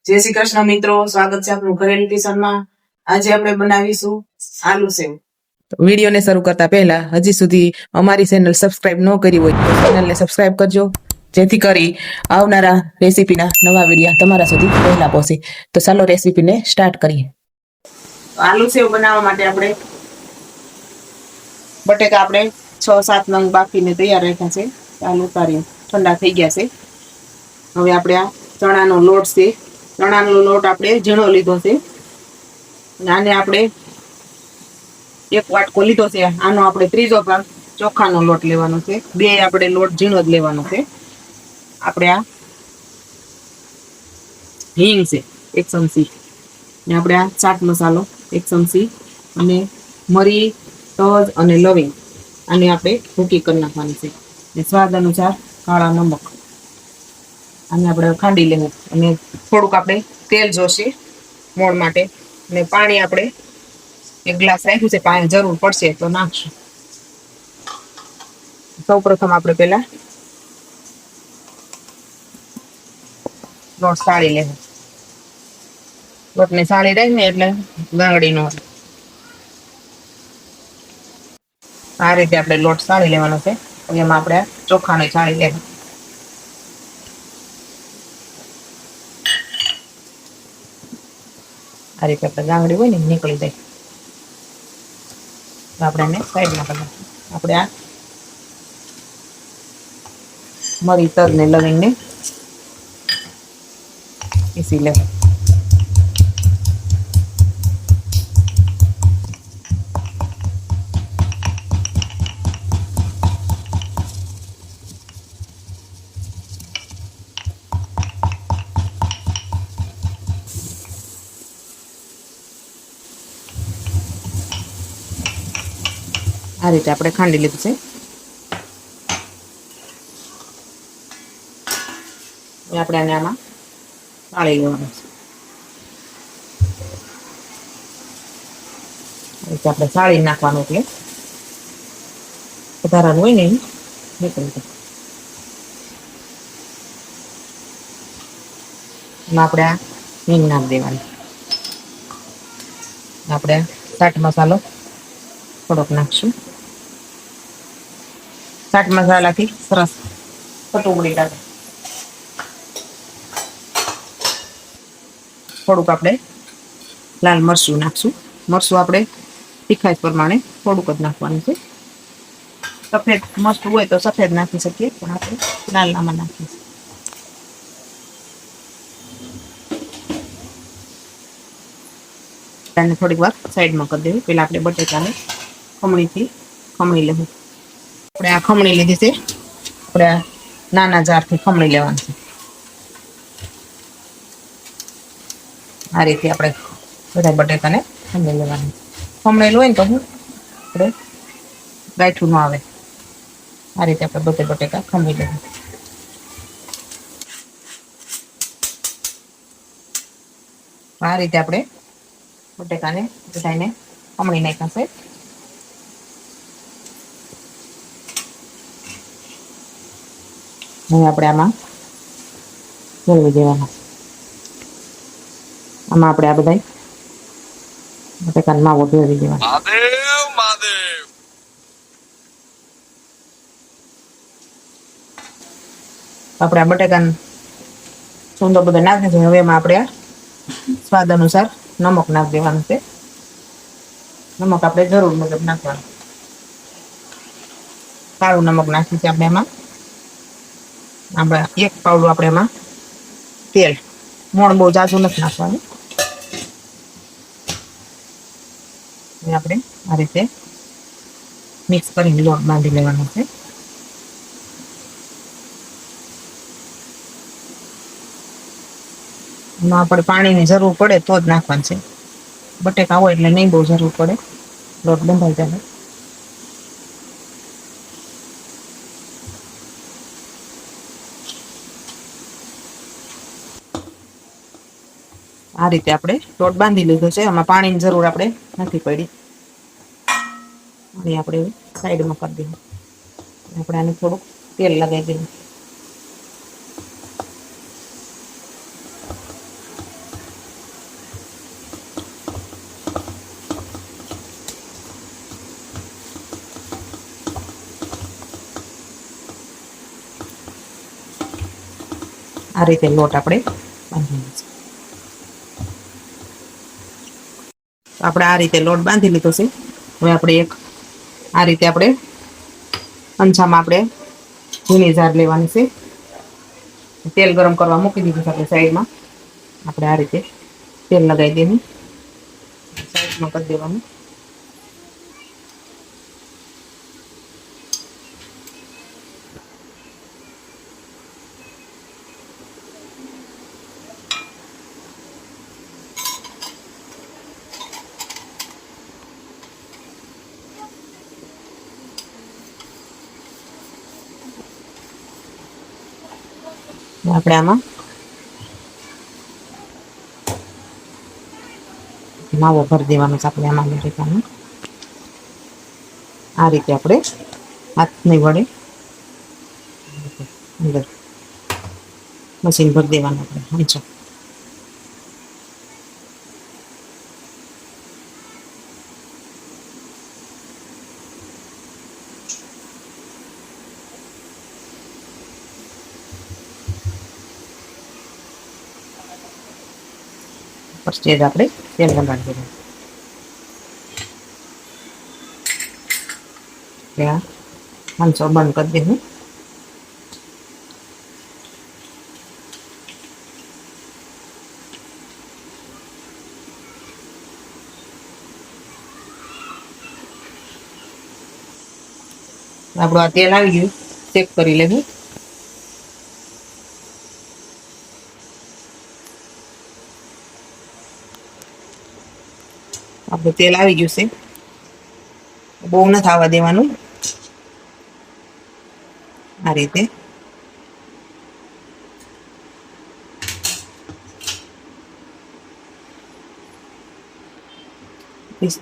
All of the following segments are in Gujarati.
जय श्री कृष्ण मित्रों, स्वागत है आपनु घरेलू किचનમાં। આજે આપણે બનાવીશું આલુ સેવ। વિડિયોને શરૂ કરતા પહેલા હજી સુધી અમારી ચેનલ સબસ્ક્રાઇબ ન કરી હોય તો ચેનલને સબસ્ક્રાઇબ કરજો, જેથી કરી આવનારા રેસીપીના નવા વિડિયા તમારા સુધી પહેલા પહોંચે। તો ચાલો રેસીપીને સ્ટાર્ટ કરીએ। આલુ સેવ બનાવવા માટે આપણે બટેકા આપણે 6-7 નંગ બાફીને તૈયાર રાખ્યા છે। આલુ ઉતારી ઠંડા થઈ ગયા છે। હવે આપણે આ ચણાનો લોટ છે, ચણાનો લોટ આપણે ઝીણો લીધો છે। આને આપણે એક વાટકો લીધો છે, આનો આપણે ત્રીજો ભાગ ચોખાનો લોટ લેવાનો છે। બે આપણે લોટ ઝીણો જ લેવાનો છે। આપણે આ હિંગ છે 1 ચમચી, ને આપણે આ ચાટ મસાલો 1 ચમચી, અને મરી, તજ અને લવિંગ આને આપણે ભૂકી કરી નાખવાની છે, ને સ્વાદ અનુસાર કાળા નમક આને આપણે ખાંડી લેવું, અને થોડુંક આપણે તેલ જોશે મોણ માટે, ને પાણી આપણે 1 ગ્લાસ રાખ્યું છે, પાણી જરૂર પડશે તો નાખશું। સૌપ્રથમ આપણે પહેલા લોટ સાળી લેવું, લોટને સાળી રાખીને એટલે ગાંગડી નો આ રીતે આપણે લોટ સાળી લેવાનો છે। એમાં આપણે ચોખાને સાળી લેવું, આ રીતે આપણે ગાંગડી હોય ને નીકળી જાય। આપણે એને સાઈડમાં કરી નાખીએ। આપણે આ મરી, તજ ને લવિંગ ને પીસી લેવું। આ રીતે આપણે ખાંડી લીધું છે। આપણે આને આમાં સાળી લેવાનું છે, આપણે સાળી નાખવાનું એટલે વધારાનું હોય ને એ નીકળી જાય। એમાં આપણે આ હિંગ નાખી દેવાની, આપણે ચાટ મસાલો થોડોક નાખશું। ચાટ મસાલાથી સરસ પટોળી લાગે। થોડુંક આપણે લાલ મરચું નાખશું, મરચું આપણે તીખાશ પ્રમાણે થોડુંક જ નાખવાનું છે। સફેદ મરચું હોય તો સફેદ નાખી શકીએ, પણ આપણે લાલ આમાં નાખીશું। અને થોડીક વાર સાઈડમાં કરી દેવી, પેલા આપણે બટેકાને ખમણીથી ખમણી લેવું। આપણે આ ખમણી લીધી છે, આપણે આ નાના જારથી ખમણી લેવાનું છે। આ રીતે આપણે બધા બટેકાને ખમણી લેવાનું। ખમણેલું હોય ને તો હું આપણે ગાંઠું ન આવે, આ રીતે આપણે બધે બટેકા ખમણી લેવું। આ રીતે આપણે બટેકાને બધાને ખમણી નાખ્યા છે। હવે આપણે આમાં ભેળવી દેવાના, આમાં આપણે આ બધા બટેકાનો માવો ભેળવી દેવાનો। આપણે આ બટેકાનો સૂંદો બધો નાખી છે। હવે એમાં આપણે સ્વાદ અનુસાર નમક નાખી દેવાનું છે। નમક આપણે જરૂર મુજબ નાખવાનું, કાળું નમક નાખ્યું છે આપણે એમાં। આપણે 1 પાવડું આપણે એમાં તેલ, મોણ બહુ જાજુ નથી નાખવાનું। આપણે આ રીતે મિક્સ કરીને લોટ બાંધી લેવાનો છે। એમાં આપણે પાણીની જરૂર પડે તો જ નાખવાનું છે, બટેકા હોય એટલે નહીં બહુ જરૂર પડે, લોટ બંધાઈ જાય। આ રીતે આપણે લોટ બાંધી લીધો છે, આમાં પાણીની જરૂર આપણે નથી પડી। અને આપણે સાઈડમાં કરી દઈએ, આપણે આને થોડુંક તેલ લગાવી દઈએ। આ રીતે લોટ આપણે બાંધવાનો છે. આપણે આ રીતે લોટ બાંધી લીધો છે. હવે આપણે એક આ રીતે આપણે અંછામાં આપણે ઝીણી જાર લેવાની છે. તેલ ગરમ કરવા મૂકી દીધું છે આપણે સાઈડમાં. આપણે આ રીતે તેલ લગાવી દેવું, સાઈડમાં કરી દેવાનું. આપણે આમાં માવો ભરી દેવાનો છે. આપણે આમાં આ રીતે આપણે હાથની વડે અંદર મશીન ભરી દેવાનું. આપણે સમજો પછી જ આપણે તેલ લગાડી દેવાનું. ત્યાં મંચો બંધ કરી દેવું. આપણું આ તેલ આવી ગયું, ચેક કરી લેવું. આપણું તેલ આવી ગયું છે. બહુ નથી આવવા દેવાનું. આ રીતે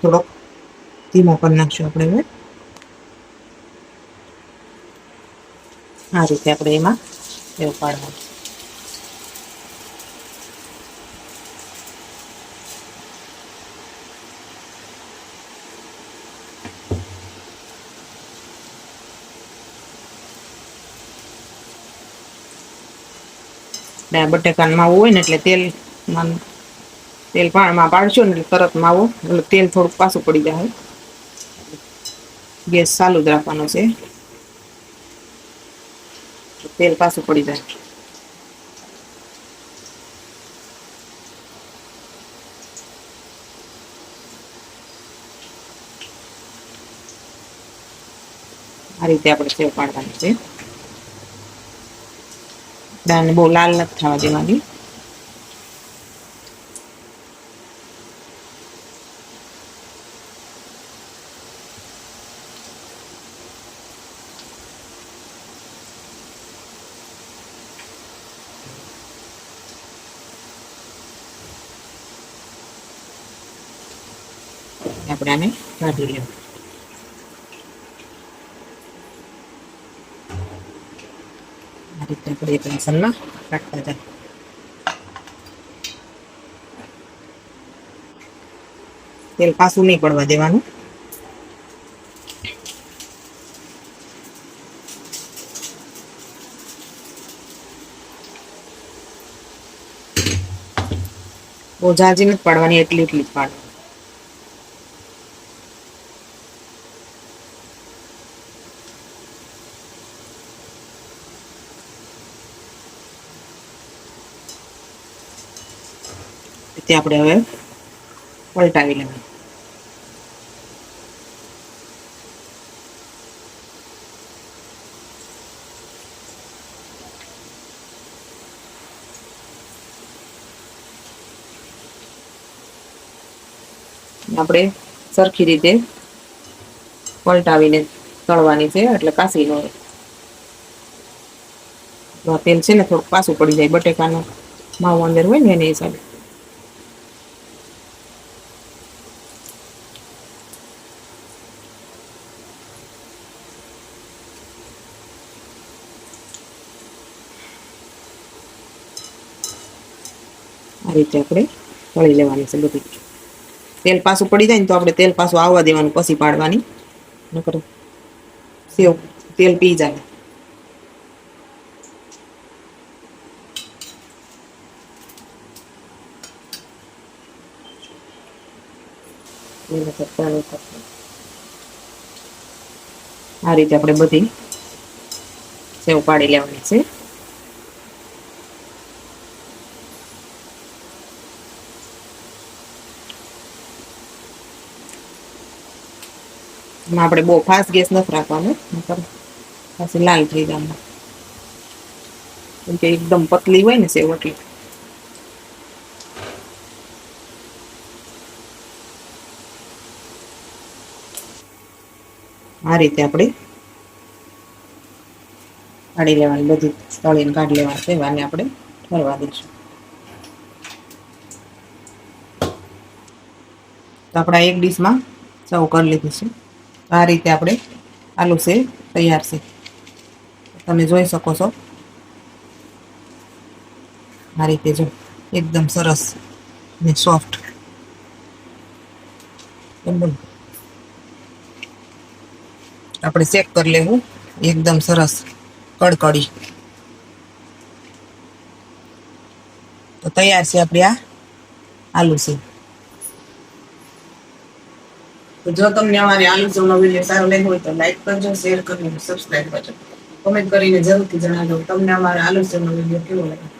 થોડોક ધીમો કરી નાખશું આપણે. હવે આ રીતે આપણે એમાં એવું પાડવાનું. બટેકાનો માવો હોય ને એટલે તેલ પાણીમાં પાડશો ને એટલે તરત માવો એટલે તેલ થોડુંક પાછું પડી જાય. ગેસ ચાલુ જ રાખવાનો છે, તેલ પાછું પડી જાય. આ રીતે આપણે સેવ પાડવાની છે. દાળને બહુ લાલ નથી થવા દેવાની. આપણે આને કાઢી લેવું. આ રીતે આપણે એક લસણમાં કાઢતા જાય. તેલ પાછું નહીં પડવા દેવાનું. બહુ ઝાઝી નથી પાડવાની, એટલી જ પાડવાની. આપણે હવે પલટાવી લેવાનું. આપણે સરખી રીતે પલટાવીને તળવાની છે, એટલે કાસી ન હોય. તેલ છે ને થોડુંક પાછું પડી જાય, બટેકાનો માવો અંદર હોય ને એના હિસાબે. આ રીતે આપણે તળી લેવાની છે બધી. તેલ પાછું પડી જાય ને તો આપણે તેલ પાછું આવવા દેવાનું, પછી પાડવાની. નકર સેવ તેલ પી જાય. એને ચાલુ કરશું. આ રીતે આપણે બધી સેવ પાડી લેવાની છે. એમાં આપણે બહુ ફાસ્ટ ગેસ નથી રાખવાનો, પાછી લાલ થઈ જવાનું, કેમ કે એકદમ પતલી હોય ને સેવ એટલે. આ રીતે આપણે કાઢી લેવાની, બધી તળીને કાઢી લેવાની છે. આને આપણે ઠરવા દઈશું. તો આપણે એક ડીશમાં સર્વ કરી લીધું છે. આ રીતે આપણે આલુ સેવ તૈયાર છે. તમે જોઈ શકો છો આ રીતે, જો એકદમ સરસ ને સોફ્ટ. આપણે ચેક કરી લેવું, એકદમ સરસ કડકડી. તો તૈયાર છે આપણી આ આલુ સેવ. તો જો તમને અમારી આલુ સેવનો વિડીયો સારો લાગ્યો હોય તો લાઈક કરજો, શેર કરજો, સબસ્ક્રાઈબ કરજો. કોમેન્ટ કરીને જરૂરથી જણાવજો તમને અમારા આલુ સેવનો વિડીયો કેવો લાગ્યો.